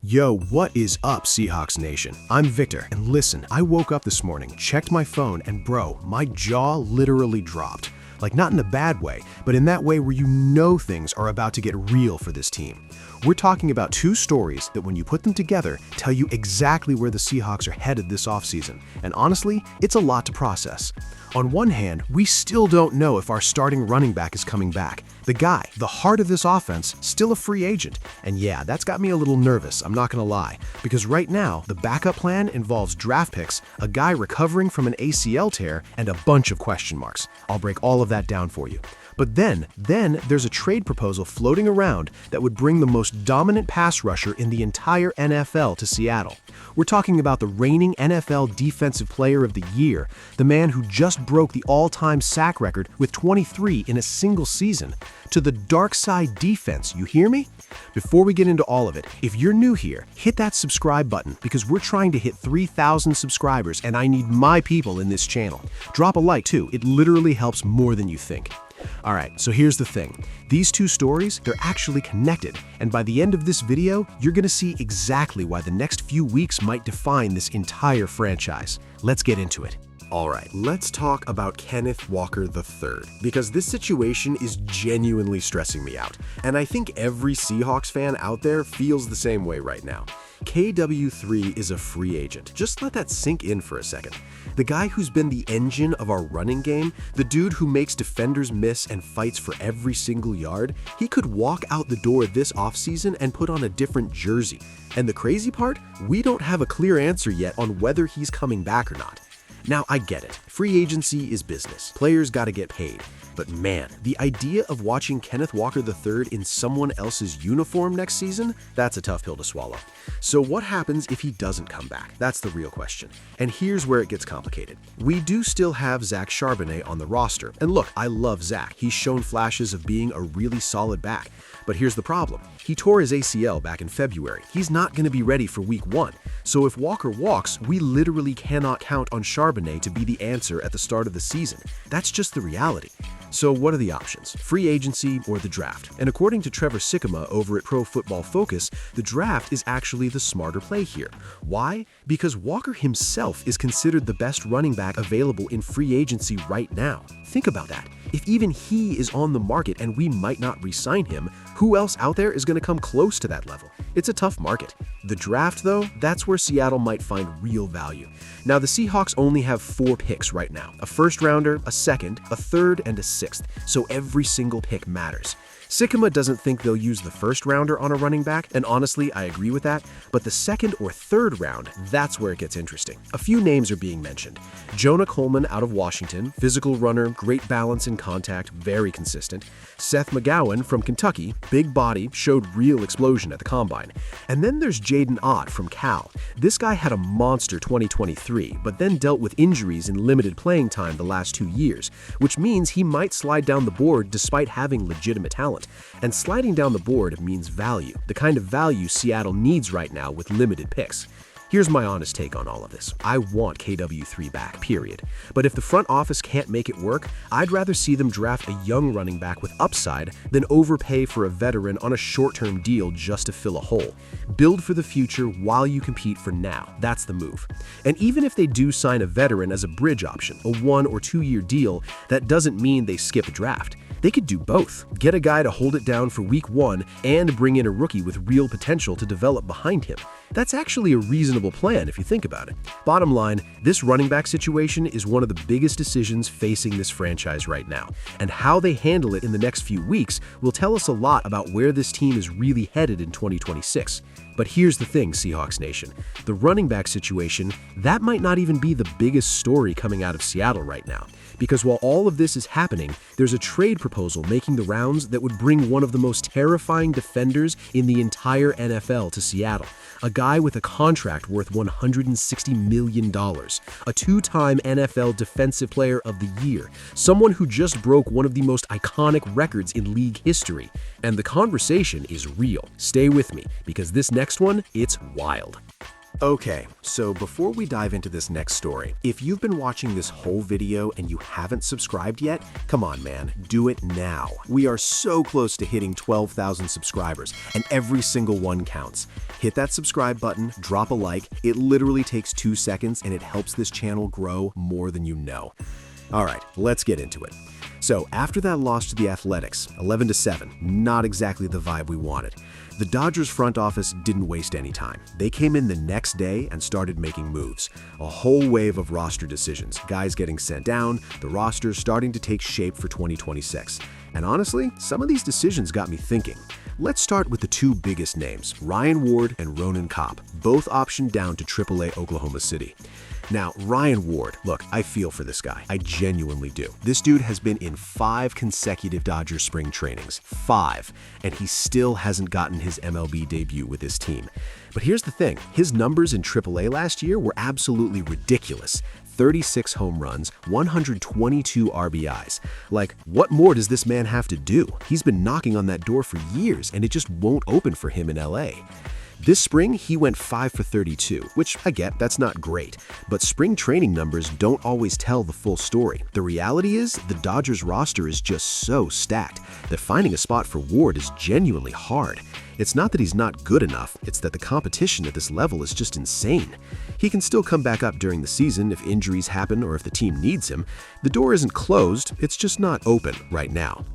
Yo, what is up, Seahawks Nation? I'm Victor, and listen, I woke up this morning, checked my phone, and bro, my jaw literally dropped. Like, not in a bad way, but in that way where you know things are about to get real for this team. We're talking about two stories that, when you put them together, tell you exactly where the Seahawks are headed this offseason. And honestly, it's a lot to process. On one hand, we still don't know if our starting running back is coming back. The guy, the heart of this offense, still a free agent. And yeah, that's got me a little nervous, I'm not gonna lie. Because right now, the backup plan involves draft picks, a guy recovering from an ACL tear, and a bunch of question marks. I'll break all of that down for you. But then there's a trade proposal floating around that would bring the most dominant pass rusher in the entire NFL to Seattle. We're talking about the reigning NFL Defensive Player of the Year, the man who just broke the all-time sack record with 23 in a single season. To the dark side defense, you hear me? Before we get into all of it, if you're new here, hit that subscribe button because we're trying to hit 3,000 subscribers and I need my people in this channel. Drop a like too, it literally helps more than you think. Alright, so here's the thing. These two stories, they're actually connected, and by the end of this video, you're gonna see exactly why the next few weeks might define this entire franchise. Let's get into it. Alright, let's talk about Kenneth Walker III, because this situation is genuinely stressing me out, and I think every Seahawks fan out there feels the same way right now. KW3 is a free agent. Just let that sink in for a second. The guy who's been the engine of our running game, the dude who makes defenders miss and fights for every single yard, he could walk out the door this offseason and put on a different jersey. And the crazy part? We don't have a clear answer yet on whether he's coming back or not. Now, I get it. Free agency is business. Players gotta get paid. But man, the idea of watching Kenneth Walker III in someone else's uniform next season, that's a tough pill to swallow. So what happens if he doesn't come back? That's the real question. And here's where it gets complicated. We do still have Zach Charbonnet on the roster. And look, I love Zach. He's shown flashes of being a really solid back. But here's the problem. He tore his ACL back in February. He's not going to be ready for week 1. So if Walker walks, we literally cannot count on Charbonnet to be the answer at the start of the season. That's just the reality. So what are the options? Free agency or the draft? And according to Trevor Sikkema over at Pro Football Focus, the draft is actually the smarter play here. Why? Because Walker himself is considered the best running back available in free agency right now. Think about that. If even he is on the market and we might not re-sign him, who else out there is going to come close to that level? It's a tough market. The draft, though, that's where Seattle might find real value. Now, the Seahawks only have 4 picks right now. A first rounder, a second, a third, and a sixth. So every single pick matters. Sikkema doesn't think they'll use the first rounder on a running back, and honestly, I agree with that, but the second or third round, that's where it gets interesting. A few names are being mentioned. Jonah Coleman out of Washington, physical runner, great balance in contact, very consistent. Seth McGowan from Kentucky, big body, showed real explosion at the combine. And then there's Jaden Ott from Cal. This guy had a monster 2023, but then dealt with injuries and limited playing time the last 2 years, which means he might slide down the board despite having legitimate talent. And sliding down the board means value, the kind of value Seattle needs right now with limited picks. Here's my honest take on all of this. I want KW3 back, period. But if the front office can't make it work, I'd rather see them draft a young running back with upside than overpay for a veteran on a short-term deal just to fill a hole. Build for the future while you compete for now. That's the move. And even if they do sign a veteran as a bridge option, a 1 or 2 year deal, that doesn't mean they skip a draft. They could do both. Get a guy to hold it down for week 1 and bring in a rookie with real potential to develop behind him. That's actually a reasonable plan if you think about it. Bottom line, this running back situation is one of the biggest decisions facing this franchise right now, and how they handle it in the next few weeks will tell us a lot about where this team is really headed in 2026. But here's the thing, Seahawks Nation. The running back situation, that might not even be the biggest story coming out of Seattle right now. Because while all of this is happening, there's a trade proposal making the rounds that would bring one of the most terrifying defenders in the entire NFL to Seattle. A guy with a contract worth $160 million, a 2-time NFL Defensive Player of the Year, someone who just broke one of the most iconic records in league history. And the conversation is real. Stay with me, because this next one, it's wild. Okay, so before we dive into this next story, if you've been watching this whole video and you haven't subscribed yet, come on man, do it now. We are so close to hitting 12,000 subscribers, and every single one counts. Hit that subscribe button, drop a like, it literally takes 2 seconds and it helps this channel grow more than you know. Alright, let's get into it. So after that loss to the Athletics, 11-7, not exactly the vibe we wanted. The Dodgers front office didn't waste any time. They came in the next day and started making moves. A whole wave of roster decisions, guys getting sent down, the roster starting to take shape for 2026. And honestly, some of these decisions got me thinking. Let's start with the two biggest names, Ryan Ward and Ronan Kopp, both optioned down to AAA Oklahoma City. Now, Ryan Ward, look, I feel for this guy. I genuinely do. This dude has been in 5 consecutive Dodgers spring trainings. 5. And he still hasn't gotten his MLB debut with his team. But here's the thing. His numbers in AAA last year were absolutely ridiculous. 36 home runs, 122 RBIs. Like, what more does this man have to do? He's been knocking on that door for years, and it just won't open for him in LA. This spring, he went 5 for 32, which I get, that's not great. But spring training numbers don't always tell the full story. The reality is, the Dodgers roster is just so stacked that finding a spot for Ward is genuinely hard. It's not that he's not good enough, it's that the competition at this level is just insane. He can still come back up during the season if injuries happen or if the team needs him. The door isn't closed, it's just not open right now.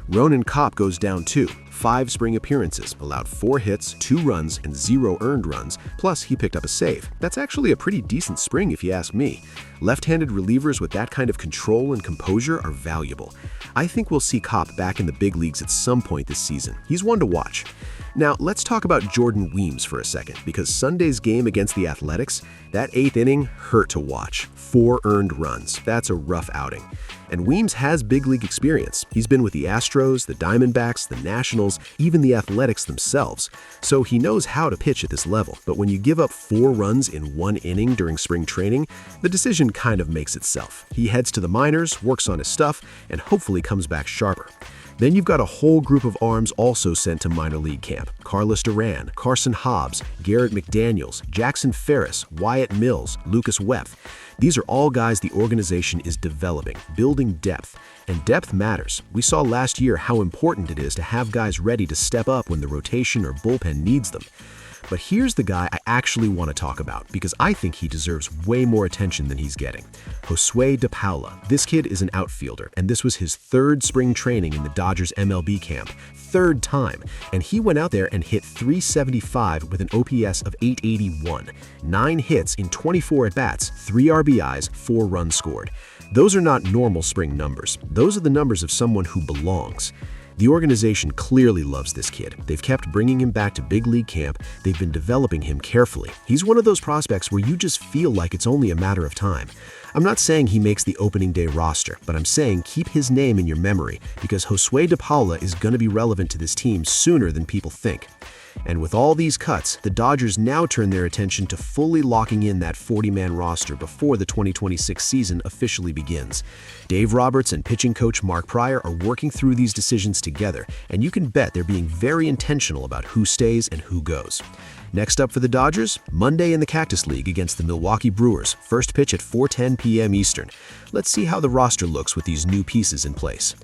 Ronan Kopp goes down too. 5 spring appearances, allowed 4 hits, 2 runs, and 0 earned runs, plus he picked up a save. That's actually a pretty decent spring if you ask me. Left-handed relievers with that kind of control and composure are valuable. I think we'll see Kopp back in the big leagues at some point this season. He's one to watch. Now, let's talk about Jordan Weems for a second, because Sunday's game against the Athletics, that 8th inning hurt to watch. 4 earned runs. That's a rough outing. And Weems has big league experience. He's been with the Astros, the Diamondbacks, the Nationals, even the Athletics themselves. So he knows how to pitch at this level. But when you give up 4 runs in 1 inning during spring training, the decision kind of makes itself. He heads to the minors, works on his stuff, and hopefully comes back sharper. Then you've got a whole group of arms also sent to minor league camp. Carlos Duran, Carson Hobbs, Garrett McDaniels, Jackson Ferris, Wyatt Mills, Lucas Wepth. These are all guys the organization is developing, building depth. And depth matters. We saw last year how important it is to have guys ready to step up when the rotation or bullpen needs them. But here's the guy I actually want to talk about because I think he deserves way more attention than he's getting. Josue De Paula. This kid is an outfielder, and this was his 3rd spring training in the Dodgers MLB camp. 3rd time, and he went out there and hit .375 with an OPS of .881. 9 hits in 24 at-bats, 3 RBIs, 4 runs scored. Those are not normal spring numbers. Those are the numbers of someone who belongs. The organization clearly loves this kid. They've kept bringing him back to big league camp. They've been developing him carefully. He's one of those prospects where you just feel like it's only a matter of time. I'm not saying he makes the opening day roster, but I'm saying keep his name in your memory because Josue De Paula is going to be relevant to this team sooner than people think. And with all these cuts, the Dodgers now turn their attention to fully locking in that 40-man roster before the 2026 season officially begins. Dave Roberts and pitching coach Mark Prior are working through these decisions together, and you can bet they're being very intentional about who stays and who goes. Next up for the Dodgers, Monday in the Cactus League against the Milwaukee Brewers, first pitch at 4:10 p.m. Eastern. Let's see how the roster looks with these new pieces in place.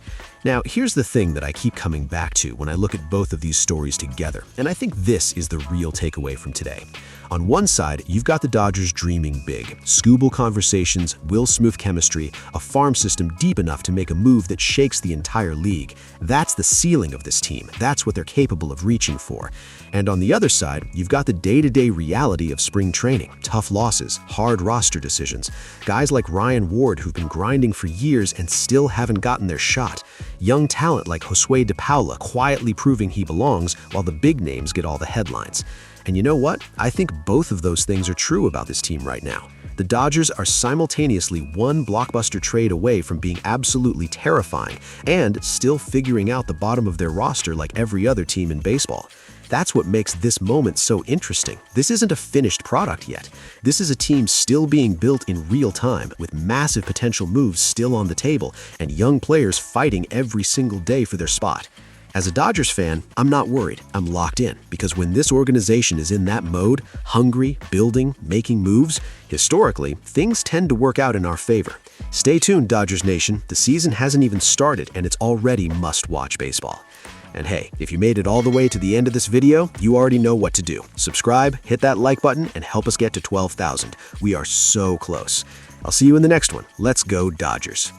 Now, here's the thing that I keep coming back to when I look at both of these stories together, and I think this is the real takeaway from today. On one side, you've got the Dodgers dreaming big. Scooble conversations, Will Smooth chemistry, a farm system deep enough to make a move that shakes the entire league. That's the ceiling of this team. That's what they're capable of reaching for. And on the other side, you've got the day-to-day reality of spring training, tough losses, hard roster decisions, guys like Ryan Ward who've been grinding for years and still haven't gotten their shot, young talent like Josue De Paula quietly proving he belongs while the big names get all the headlines. And you know what? I think both of those things are true about this team right now. The Dodgers are simultaneously one blockbuster trade away from being absolutely terrifying and still figuring out the bottom of their roster like every other team in baseball. That's what makes this moment so interesting. This isn't a finished product yet. This is a team still being built in real time, with massive potential moves still on the table and young players fighting every single day for their spot. As a Dodgers fan, I'm not worried. I'm locked in, because when this organization is in that mode, hungry, building, making moves, historically, things tend to work out in our favor. Stay tuned, Dodgers Nation. The season hasn't even started, and it's already must-watch baseball. And hey, if you made it all the way to the end of this video, you already know what to do. Subscribe, hit that like button, and help us get to 12,000. We are so close. I'll see you in the next one. Let's go, Dodgers.